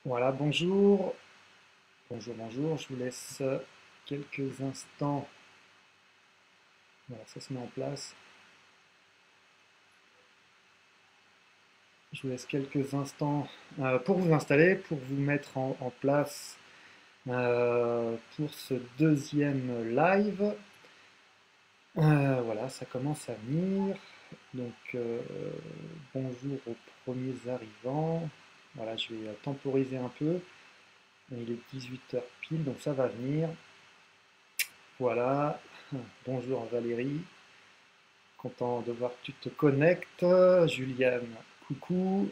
Voilà, bonjour. Bonjour, bonjour. Je vous laisse quelques instants. Voilà, ça se met en place. Je vous laisse quelques instants pour vous installer, pour vous mettre en place pour ce deuxième live. Voilà, ça commence à venir. Donc, bonjour aux premiers arrivants. Voilà, je vais temporiser un peu. Il est 18 heures pile, donc ça va venir. Voilà. Bonjour Valérie. Content de voir que tu te connectes. Juliane, coucou.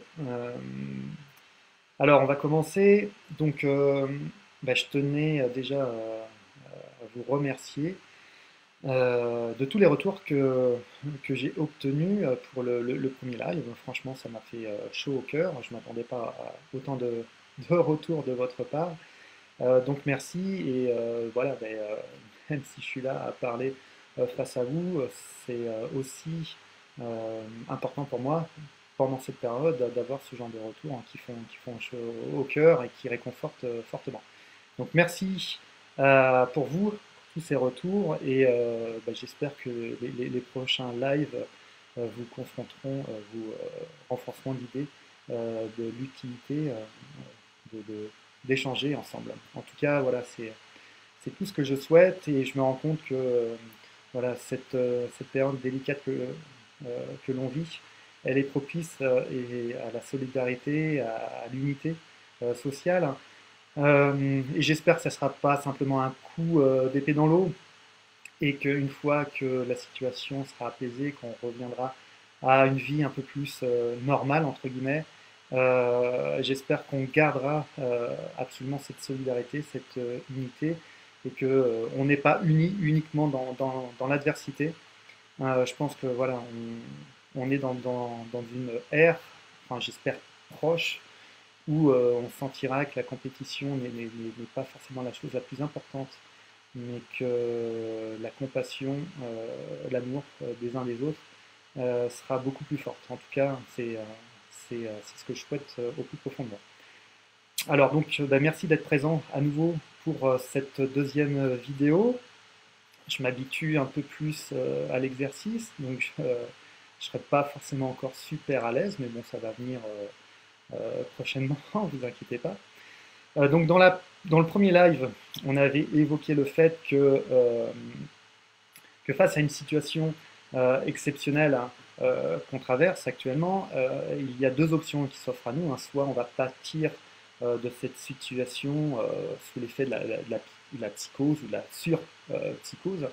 Alors, on va commencer. Donc, je tenais déjà à vous remercier de tous les retours que j'ai obtenus pour le premier live. Franchement, ça m'a fait chaud au cœur. Je ne m'attendais pas à autant de retours de votre part. Donc, merci. Et voilà, même si je suis là à parler face à vous, c'est aussi important pour moi pendant cette période d'avoir ce genre de retours hein, qui font chaud au cœur et qui réconfortent fortement. Donc merci pour vous, pour tous ces retours et j'espère que les prochains lives vous confronteront, renforceront l'idée de l'utilité d'échanger ensemble. En tout cas, voilà, c'est tout ce que je souhaite et je me rends compte que voilà, cette période délicate que l'on vit, elle est propice et à la solidarité, à l'unité sociale. Et j'espère que ça ne sera pas simplement un coup d'épée dans l'eau et qu'une fois que la situation sera apaisée, qu'on reviendra à une vie un peu plus normale, entre guillemets, j'espère qu'on gardera absolument cette solidarité, cette unité, et qu'on n'est pas unis uniquement dans l'adversité. Je pense que voilà, on est dans une ère, enfin j'espère proche, où on sentira que la compétition n'est pas forcément la chose la plus importante, mais que la compassion, l'amour des uns des autres sera beaucoup plus forte. En tout cas, c'est ce que je souhaite au plus profondément. Alors donc, merci d'être présent à nouveau pour cette deuxième vidéo. Je m'habitue un peu plus à l'exercice, donc je ne serai pas forcément encore super à l'aise, mais bon, ça va venir prochainement, vous inquiétez pas. Donc dans le premier live, on avait évoqué le fait que face à une situation exceptionnelle hein, qu'on traverse actuellement, il y a deux options qui s'offrent à nous. Hein. Soit on va pâtir de cette situation sous l'effet de la psychose ou de la surpsychose,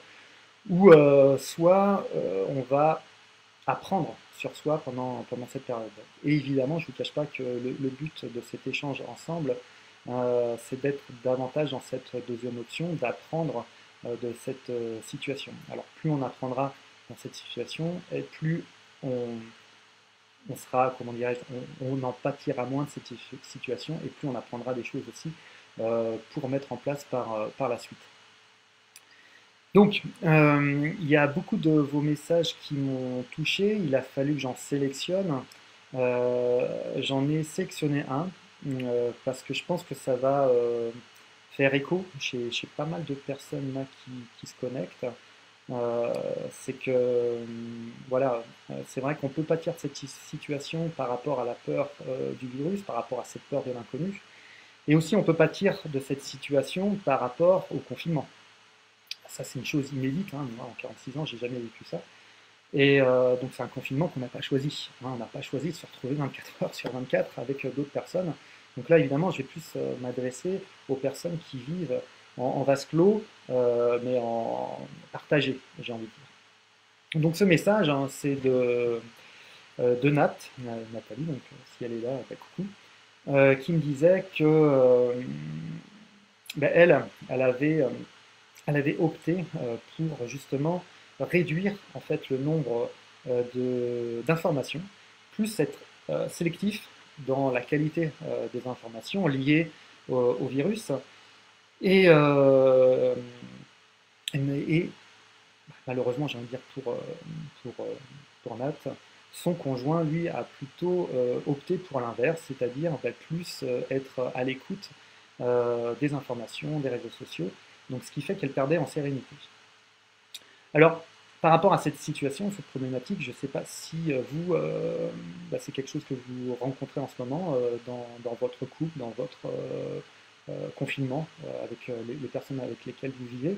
ou soit on va apprendre sur soi pendant cette période. Et évidemment, je ne vous cache pas que le but de cet échange ensemble, c'est d'être davantage dans cette deuxième option, d'apprendre de cette situation. Alors plus on apprendra dans cette situation, et plus on, on sera, comment dirais-je, on en pâtira moins de cette situation, et plus on apprendra des choses aussi pour mettre en place par la suite. Donc, il y a beaucoup de vos messages qui m'ont touché. Il a fallu que j'en sélectionne. J'en ai sélectionné un parce que je pense que ça va faire écho chez pas mal de personnes là, qui se connectent. C'est que, voilà, c'est vrai qu'on peut pâtir de cette situation par rapport à la peur du virus, par rapport à cette peur de l'inconnu. Et aussi, on peut pâtir de cette situation par rapport au confinement. Ça, c'est une chose inédite. Hein. Moi, en 46 ans, j'ai jamais vécu ça. Et donc, c'est un confinement qu'on n'a pas choisi. Hein. On n'a pas choisi de se retrouver 24 heures sur 24 avec d'autres personnes. Donc là, évidemment, je vais plus m'adresser aux personnes qui vivent en vase clos, mais en partagé, j'ai envie de dire. Donc, ce message, hein, c'est de Nat, Nathalie, donc si elle est là, bah, coucou, qui me disait que elle avait opté pour justement réduire en fait le nombre d'informations, plus être sélectif dans la qualité des informations liées au virus. Et, euh, et malheureusement, j'ai envie de dire pour Nat, son conjoint, lui, a plutôt opté pour l'inverse, c'est-à-dire plus être à l'écoute des informations, des réseaux sociaux, donc ce qui fait qu'elle perdait en sérénité. Alors, par rapport à cette situation, cette problématique, je ne sais pas si vous, c'est quelque chose que vous rencontrez en ce moment dans votre couple, dans votre confinement, avec les personnes avec lesquelles vous vivez.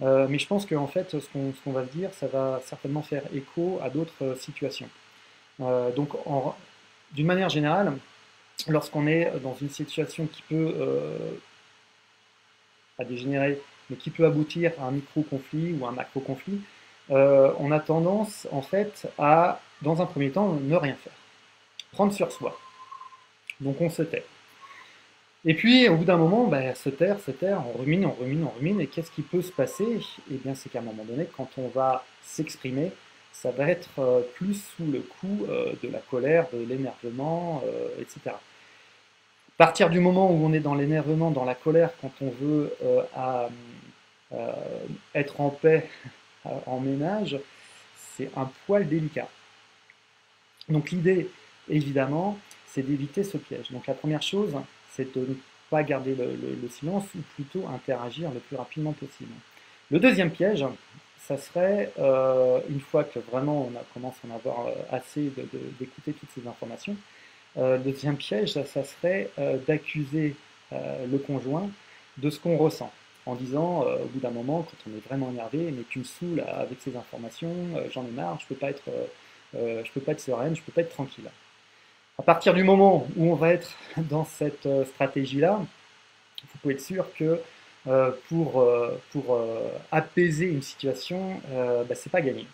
Mais je pense qu'en fait, ce qu'on va se dire, ça va certainement faire écho à d'autres situations. Donc, d'une manière générale, lorsqu'on est dans une situation qui peut pas dégénérer, mais qui peut aboutir à un micro-conflit ou un macro-conflit, on a tendance, en fait, à, dans un premier temps, ne rien faire. Prendre sur soi. Donc on se tait. Et puis, au bout d'un moment, se taire, on rumine, on rumine, on rumine. Et qu'est-ce qui peut se passer? Eh bien, c'est qu'à un moment donné, quand on va s'exprimer, ça va être plus sous le coup de la colère, de l'énervement, etc. À partir du moment où on est dans l'énervement, dans la colère, quand on veut euh, être en paix, en ménage, c'est un poil délicat. Donc l'idée, évidemment, c'est d'éviter ce piège. Donc la première chose, c'est de ne pas garder le silence, ou plutôt interagir le plus rapidement possible. Le deuxième piège, ça serait, une fois que vraiment on commence à en avoir assez d'écouter toutes ces informations, le deuxième piège, ça serait d'accuser le conjoint de ce qu'on ressent, en disant au bout d'un moment, quand on est vraiment énervé, mais tu me saoules avec ces informations, j'en ai marre, je peux pas être sereine, je peux pas être tranquille. À partir du moment où on va être dans cette stratégie-là, vous pouvez être sûr que pour apaiser une situation, c'est pas gagné.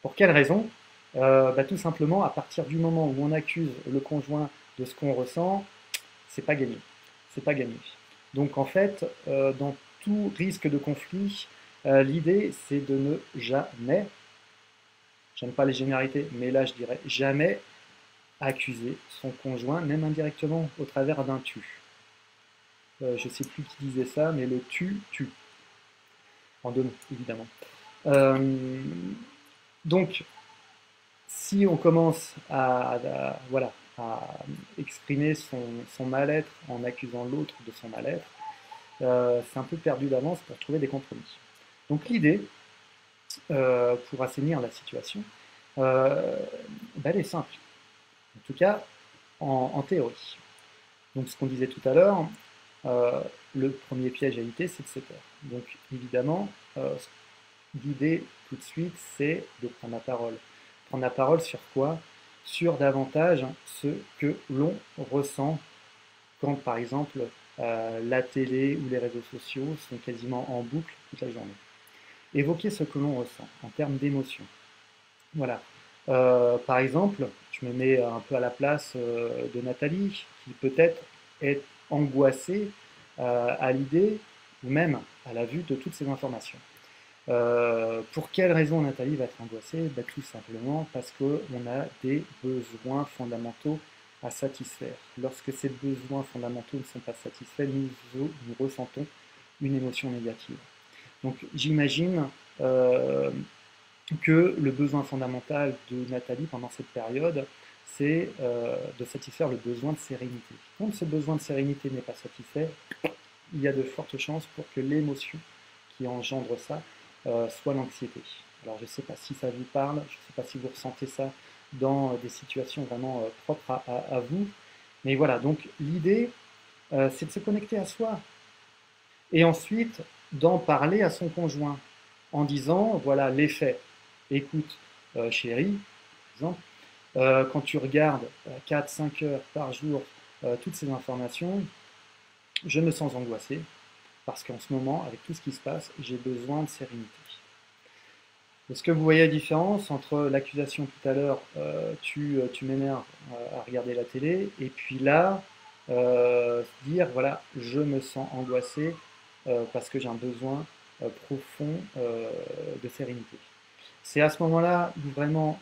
Pour quelle raison? Tout simplement, à partir du moment où on accuse le conjoint de ce qu'on ressent, c'est pas gagné. C'est pas gagné. Donc en fait, dans tout risque de conflit, l'idée c'est de ne jamais, j'aime pas les généralités, mais là je dirais jamais accuser son conjoint, même indirectement, au travers d'un tu. Je sais plus qui disait ça, mais le tu, en deux mots, évidemment. Euh, donc, si on commence voilà, à exprimer son mal-être en accusant l'autre de son mal-être, c'est un peu perdu d'avance pour trouver des compromis. Donc l'idée, pour assainir la situation, elle est simple, en tout cas en théorie. Donc ce qu'on disait tout à l'heure, le premier piège à éviter, c'est de se taire. Donc évidemment, l'idée tout de suite, c'est de prendre la parole. Prendre la parole sur quoi? Sur davantage ce que l'on ressent quand, par exemple, la télé ou les réseaux sociaux sont quasiment en boucle toute la journée. Évoquer ce que l'on ressent en termes d'émotion. Voilà. Par exemple, je me mets un peu à la place de Nathalie, qui peut-être est angoissée à l'idée ou même à la vue de toutes ces informations. Pour quelle raison Nathalie va être angoissée? Tout simplement parce qu'on a des besoins fondamentaux à satisfaire. Lorsque ces besoins fondamentaux ne sont pas satisfaits, nous ressentons une émotion négative. Donc j'imagine que le besoin fondamental de Nathalie pendant cette période, c'est de satisfaire le besoin de sérénité. Quand ce besoin de sérénité n'est pas satisfait, il y a de fortes chances pour que l'émotion qui engendre ça soit l'anxiété. Alors je ne sais pas si ça vous parle, je ne sais pas si vous ressentez ça dans des situations vraiment propres à vous, mais voilà, donc l'idée, c'est de se connecter à soi, et ensuite d'en parler à son conjoint, en disant, voilà, les faits. Écoute, chérie, par exemple, quand tu regardes 4-5 heures par jour toutes ces informations, je me sens angoissé, parce qu'en ce moment, avec tout ce qui se passe, j'ai besoin de sérénité. Est-ce que vous voyez la différence entre l'accusation tout à l'heure, tu m'énerves à regarder la télé, et puis là, dire, voilà, je me sens angoissé parce que j'ai un besoin profond de sérénité. C'est à ce moment-là où vraiment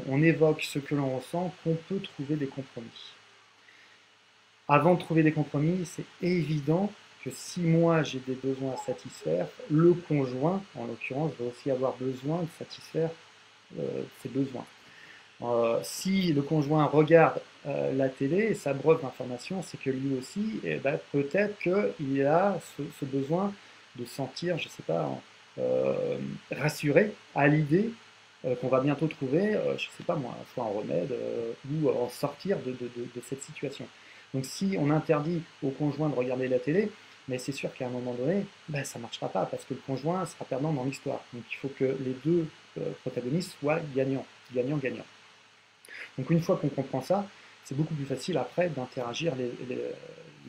on évoque ce que l'on ressent qu'on peut trouver des compromis. Avant de trouver des compromis, c'est évident que si moi j'ai des besoins à satisfaire, le conjoint, en l'occurrence, va aussi avoir besoin de satisfaire ses besoins. Si le conjoint regarde la télé et s'abreuve d'informations, c'est que lui aussi, eh ben, peut-être qu'il a ce besoin de sentir, je ne sais pas, rassuré à l'idée qu'on va bientôt trouver, je ne sais pas moi, soit un remède ou en sortir de cette situation. Donc si on interdit au conjoint de regarder la télé, mais c'est sûr qu'à un moment donné, ben, ça ne marchera pas parce que le conjoint sera perdant dans l'histoire. Donc il faut que les deux protagonistes soient gagnants, gagnant-gagnant. Donc une fois qu'on comprend ça, c'est beaucoup plus facile après d'interagir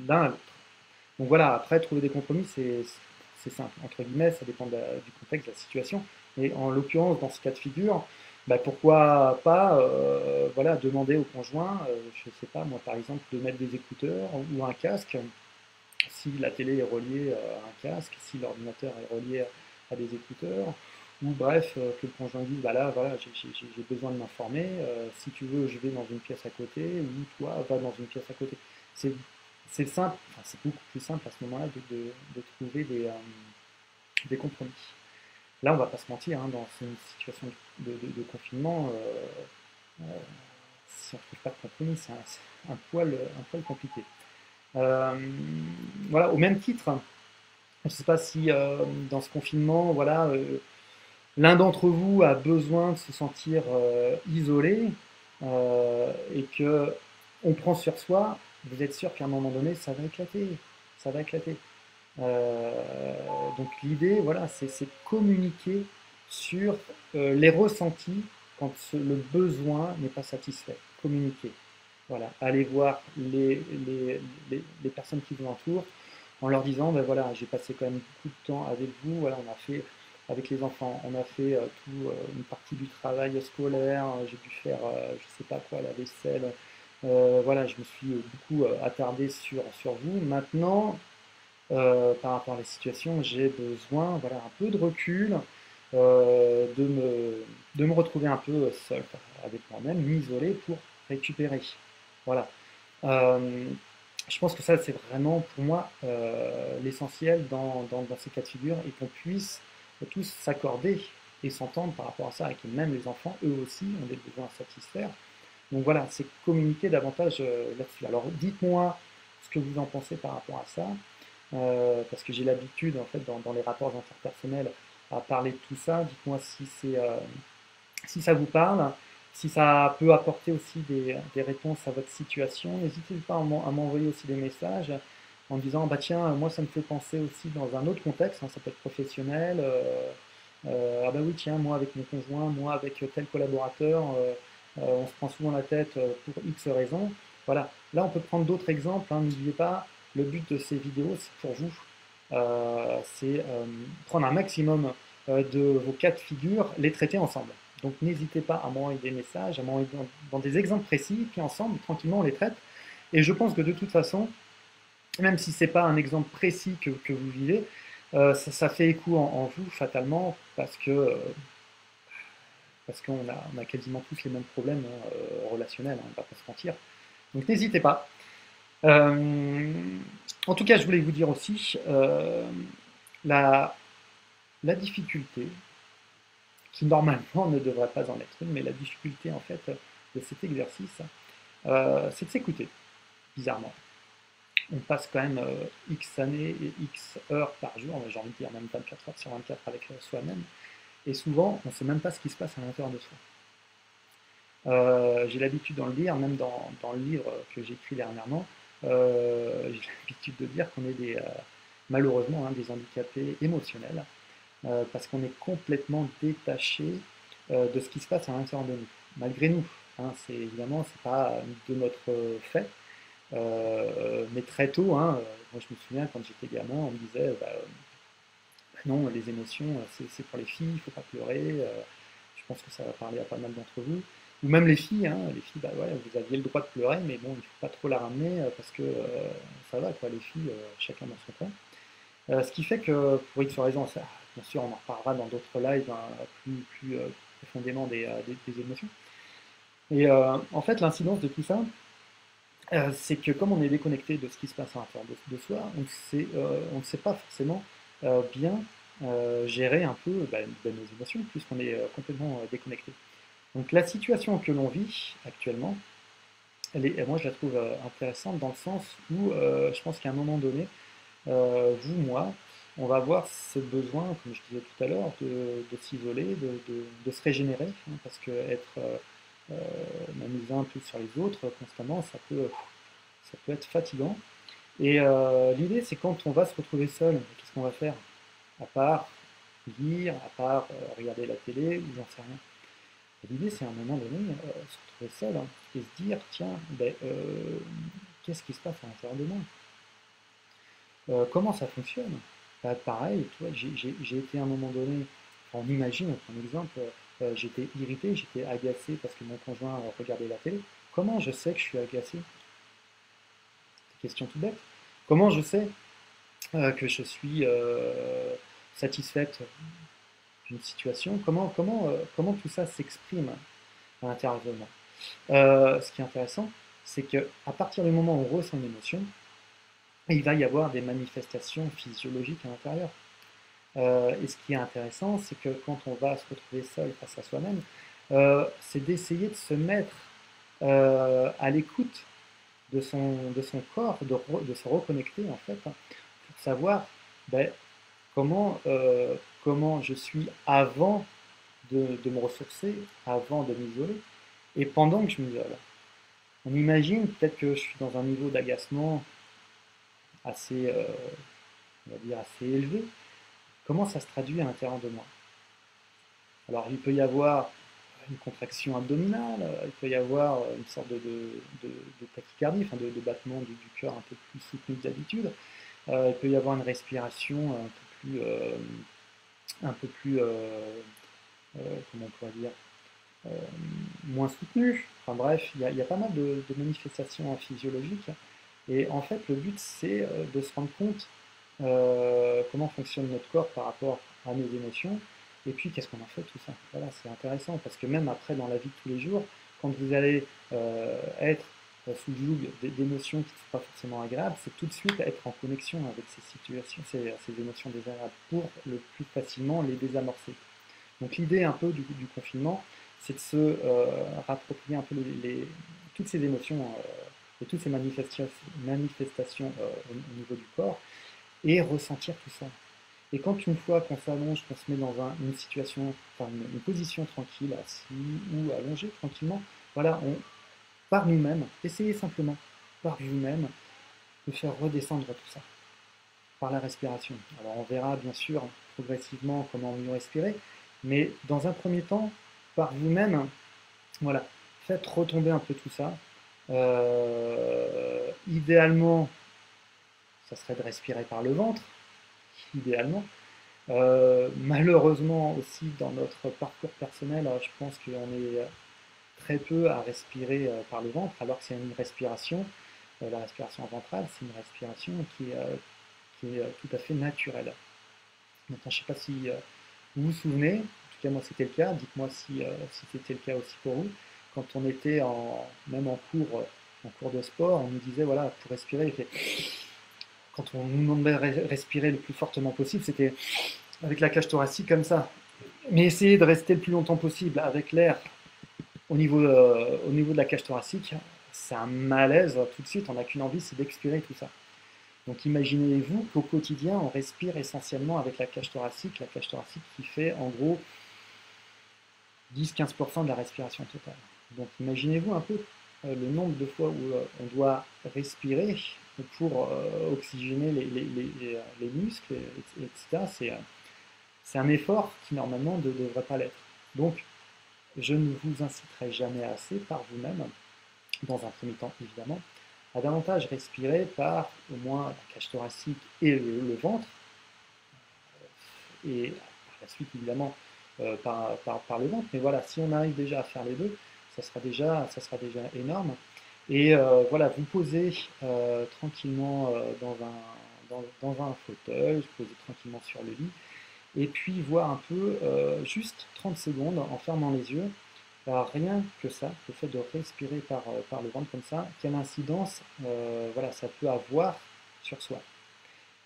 l'un à l'autre. Donc voilà, après trouver des compromis, c'est simple. Entre guillemets, ça dépend du contexte, de la situation. Mais en l'occurrence, dans ce cas de figure, bah, pourquoi pas voilà, demander au conjoint, je ne sais pas, moi par exemple, de mettre des écouteurs ou un casque, si la télé est reliée à un casque, si l'ordinateur est relié à des écouteurs, ou bref, que le conjoint dise, bah là, voilà, j'ai besoin de m'informer, si tu veux, je vais dans une pièce à côté, ou toi, va dans une pièce à côté. C'est c'est simple, enfin, c'est beaucoup plus simple à ce moment-là de trouver des compromis. Là, on va pas se mentir, hein, dans une situation de confinement, euh, si on ne trouve pas de compromis, c'est un poil compliqué. Euh, voilà, au même titre, je ne sais pas si dans ce confinement, voilà, l'un d'entre vous a besoin de se sentir isolé et que on prend sur soi, vous êtes sûr qu'à un moment donné, ça va éclater. Ça va éclater. Euh, donc l'idée, voilà, c'est communiquer sur les ressentis quand le besoin n'est pas satisfait. Communiquer. Voilà, aller voir les personnes qui vous entourent en leur disant, ben voilà, j'ai passé quand même beaucoup de temps avec vous, voilà, on a fait avec les enfants, on a fait une partie du travail scolaire, j'ai dû faire, je sais pas quoi, la vaisselle, voilà, je me suis beaucoup attardé sur vous. Maintenant, par rapport à la situation, j'ai besoin, voilà, un peu de recul, de me retrouver un peu seul avec moi-même, m'isoler pour récupérer. Voilà. Euh, je pense que ça, c'est vraiment pour moi l'essentiel dans ces cas de figure et qu'on puisse tous s'accorder et s'entendre par rapport à ça et que même les enfants, eux aussi, ont des besoins à satisfaire. Donc voilà, c'est communiquer davantage là-dessus. Alors dites-moi ce que vous en pensez par rapport à ça, parce que j'ai l'habitude, en fait, dans les rapports interpersonnels, à parler de tout ça. Dites-moi si ça vous parle, si ça peut apporter aussi des réponses à votre situation. N'hésitez pas à m'envoyer aussi des messages en me disant, bah tiens, moi ça me fait penser aussi dans un autre contexte, hein, ça peut être professionnel. Ah bah oui, tiens, moi avec mon conjoint, moi avec tel collaborateur, on se prend souvent la tête pour X raisons. Voilà, là on peut prendre d'autres exemples, hein, n'oubliez pas, le but de ces vidéos, c'est pour vous, c'est prendre un maximum de vos cas de figure, les traiter ensemble. Donc n'hésitez pas à m'envoyer des messages, à m'envoyer dans des exemples précis, puis ensemble, tranquillement, on les traite. Et je pense que de toute façon, même si ce n'est pas un exemple précis que vous vivez, ça fait écho en vous fatalement parce qu'on on a quasiment tous les mêmes problèmes relationnels, hein, on ne va pas se mentir. Donc n'hésitez pas. Euh, En tout cas, je voulais vous dire aussi la, la difficulté, qui normalement ne devrait pas en être une, mais la difficulté en fait de cet exercice, c'est de s'écouter, bizarrement. On passe quand même X années et X heures par jour, j'ai envie de dire même 24 heures sur 24 avec soi-même, et souvent on ne sait même pas ce qui se passe à l'intérieur de soi. J'ai l'habitude d'en le dire, même dans le livre que j'ai écrit dernièrement, j'ai l'habitude de dire qu'on est malheureusement hein, des handicapés émotionnels, parce qu'on est complètement détaché de ce qui se passe à l'intérieur de nous, malgré nous. Hein, c'est évidemment, c'est pas de notre fait, mais très tôt, hein, moi je me souviens quand j'étais gamin, on me disait bah non, les émotions, c'est pour les filles, il ne faut pas pleurer. Je pense que ça va parler à pas mal d'entre vous. Ou même les filles, bah ouais, vous aviez le droit de pleurer, mais bon, il ne faut pas trop la ramener parce que ça va, quoi, les filles, chacun dans son coin. Ce qui fait que, pour X raisons, ça, bien sûr, on en reparlera dans d'autres lives hein, plus profondément des émotions. Et en fait, l'incidence de tout ça, c'est que comme on est déconnecté de ce qui se passe à l'intérieur soi, on ne sait pas forcément bien gérer un peu bah, nos émotions, puisqu'on est complètement déconnecté. Donc la situation que l'on vit actuellement, moi je la trouve intéressante dans le sens où je pense qu'à un moment donné, vous, moi, on va avoir ce besoin, comme je disais tout à l'heure, de s'isoler, de se régénérer, hein, parce que être m'amuser un peu sur les autres constamment, ça peut être fatigant. Et l'idée, c'est quand on va se retrouver seul, qu'est-ce qu'on va faire? À part lire, à part regarder la télé, ou j'en sais rien. Et l'idée, c'est à un moment donné, se retrouver seul, hein, et se dire, tiens, ben, qu'est-ce qui se passe à l'intérieur de moi? Comment ça fonctionne? Bah, pareil, tu vois, j'ai été à un moment donné, on imagine, on prend un exemple, j'étais irrité, j'étais agacé parce que mon conjoint regardait la télé. Comment je sais que je suis agacé? C'est une question tout bête. Comment je sais que je suis satisfaite d'une situation? Comment tout ça s'exprime à l'intérieur de moi? Ce qui est intéressant, c'est que à partir du moment où on ressent une émotion, il va y avoir des manifestations physiologiques à l'intérieur. Et ce qui est intéressant, c'est que quand on va se retrouver seul face à soi-même, c'est d'essayer de se mettre à l'écoute de son corps, de se reconnecter en fait, hein, pour savoir ben, comment je suis avant de me ressourcer, avant de m'isoler, et pendant que je m'isole. On imagine peut-être que je suis dans un niveau d'agacement assez, on va dire assez élevé. Comment ça se traduit à l'intérieur de moi? Alors il peut y avoir une contraction abdominale, il peut y avoir une sorte de tachycardie, enfin de battement du cœur un peu plus soutenu que d'habitude. Il peut y avoir une respiration un peu plus comment on pourrait dire, euh, moins soutenue. Enfin bref, il y a pas mal de manifestations physiologiques. Et en fait, le but, c'est de se rendre compte comment fonctionne notre corps par rapport à nos émotions, et puis qu'est-ce qu'on en fait tout ça. Voilà, c'est intéressant, parce que même après, dans la vie de tous les jours, quand vous allez être sous le joug d'émotions qui ne sont pas forcément agréables, c'est tout de suite être en connexion avec ces situations, ces émotions désagréables, pour le plus facilement les désamorcer. Donc l'idée un peu du confinement, c'est de se rapproprier un peu toutes ces émotions et toutes ces manifestations au niveau du corps, et ressentir tout ça. Et quand une fois qu'on s'allonge, qu'on se met dans une situation, enfin une position tranquille, assis ou allongé tranquillement, voilà, par nous-mêmes, essayez simplement, par vous-même, de faire redescendre tout ça, par la respiration. Alors on verra bien sûr progressivement comment mieux respirer, mais dans un premier temps, par vous-même, voilà, faites retomber un peu tout ça. Idéalement, ça serait de respirer par le ventre, idéalement. Malheureusement aussi dans notre parcours personnel, je pense qu'on est très peu à respirer par le ventre, alors que c'est une respiration, la respiration ventrale, c'est une respiration qui est tout à fait naturelle. Maintenant, je ne sais pas si vous vous souvenez, en tout cas moi c'était le cas, dites-moi si c'était le cas aussi pour vous, quand on était même en cours de sport, on nous disait, voilà, pour respirer, quand on nous demandait de respirer le plus fortement possible, c'était avec la cage thoracique comme ça. Mais essayez de rester le plus longtemps possible avec l'air au niveau de la cage thoracique. C'est un malaise tout de suite, on n'a qu'une envie, c'est d'expirer tout ça. Donc imaginez-vous qu'au quotidien, on respire essentiellement avec la cage thoracique qui fait en gros 10-15% de la respiration totale. Donc imaginez-vous un peu le nombre de fois où on doit respirer pour oxygéner les muscles, etc. C'est un effort qui normalement ne devrait pas l'être. Donc je ne vous inciterai jamais assez par vous-même, dans un premier temps évidemment, à davantage respirer par au moins la cage thoracique et le ventre, et par la suite évidemment par le ventre. Mais voilà, si on arrive déjà à faire les deux, ça sera déjà énorme. Et voilà, vous posez tranquillement dans un fauteuil, vous posez tranquillement sur le lit, et puis voir un peu, juste 30 secondes en fermant les yeux, rien que ça, le fait de respirer par le ventre comme ça, quelle incidence voilà, ça peut avoir sur soi.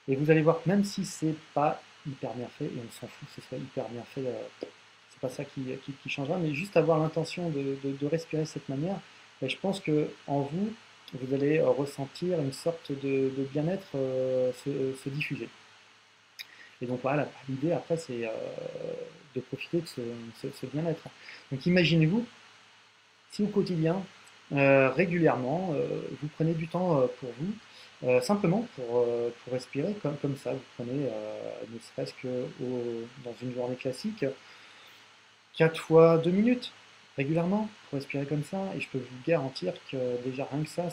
Et vous allez voir que même si c'est pas hyper bien fait, et on s'en fout que ce soit hyper bien fait, c'est pas ça qui changera, mais juste avoir l'intention de respirer de cette manière, et je pense que en vous, vous allez ressentir une sorte de bien-être se diffuser. Et donc voilà, l'idée après, c'est de profiter de ce bien-être. Donc imaginez-vous, si au quotidien, régulièrement, vous prenez du temps pour vous, simplement pour respirer comme ça, vous prenez ne serait-ce que dans une journée classique, 4 fois 2 minutes régulièrement pour respirer comme ça, et je peux vous garantir que déjà rien que ça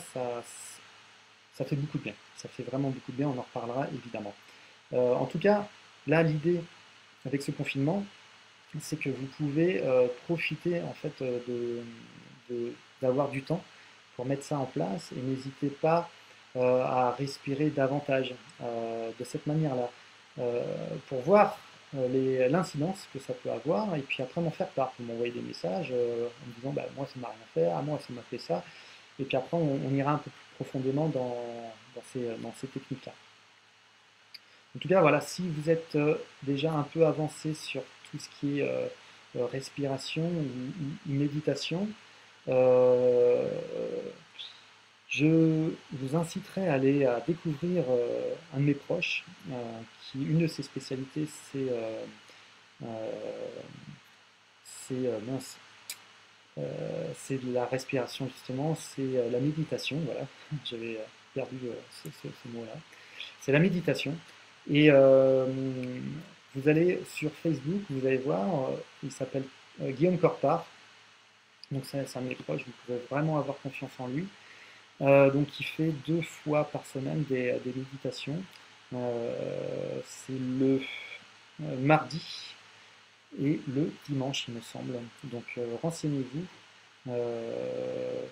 fait beaucoup de bien. Ça fait vraiment beaucoup de bien, on en reparlera évidemment. En tout cas, là, l'idée avec ce confinement, c'est que vous pouvez profiter en fait d'avoir du temps pour mettre ça en place, et n'hésitez pas à respirer davantage de cette manière-là pour voir l'incidence que ça peut avoir, et puis après m'en faire part, pour m'envoyer des messages en me disant bah, moi ça m'a rien fait, ah, moi ça m'a fait ça, et puis après on ira un peu plus profondément dans ces techniques-là. En tout cas, voilà, si vous êtes déjà un peu avancé sur tout ce qui est respiration ou méditation, euh, je vous inciterai à découvrir un de mes proches, une de ses spécialités, euh, mince, c'est de la respiration justement, c'est la méditation, voilà, j'avais perdu ce mot-là. C'est la méditation. Et vous allez sur Facebook, vous allez voir, il s'appelle Guillaume Corpart, donc c'est un de mes proches, vous pouvez vraiment avoir confiance en lui. Donc il fait 2 fois par semaine des méditations. C'est le mardi et le dimanche, il me semble. Donc renseignez-vous. Euh,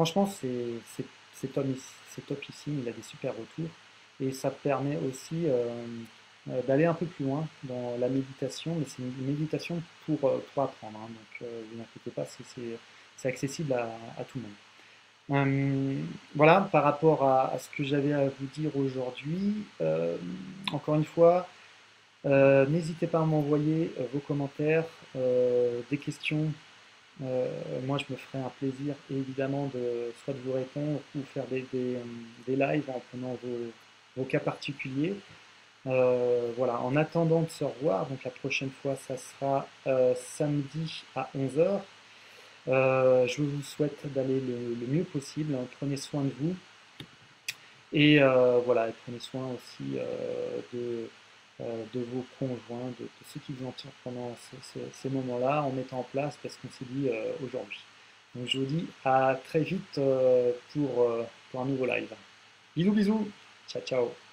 Franchement, c'est topissime, il a des super retours. Et ça permet aussi d'aller un peu plus loin dans la méditation, mais c'est une méditation pour apprendre, hein. Donc vous inquiétez pas, c'est accessible à tout le monde. Voilà, par rapport à ce que j'avais à vous dire aujourd'hui, encore une fois, n'hésitez pas à m'envoyer vos commentaires, des questions. Moi, je me ferai un plaisir, évidemment, soit de vous répondre ou faire des lives en prenant vos cas particuliers. Voilà, en attendant de se revoir, donc la prochaine fois, ça sera samedi à 11 heures. Je vous souhaite d'aller le mieux possible, hein. Prenez soin de vous, et voilà, et prenez soin aussi de vos conjoints, de ceux qui vous entourent pendant ces moments-là, en mettant en place parce qu'on s'est dit aujourd'hui. Donc je vous dis à très vite pour un nouveau live. Bisous bisous, ciao ciao.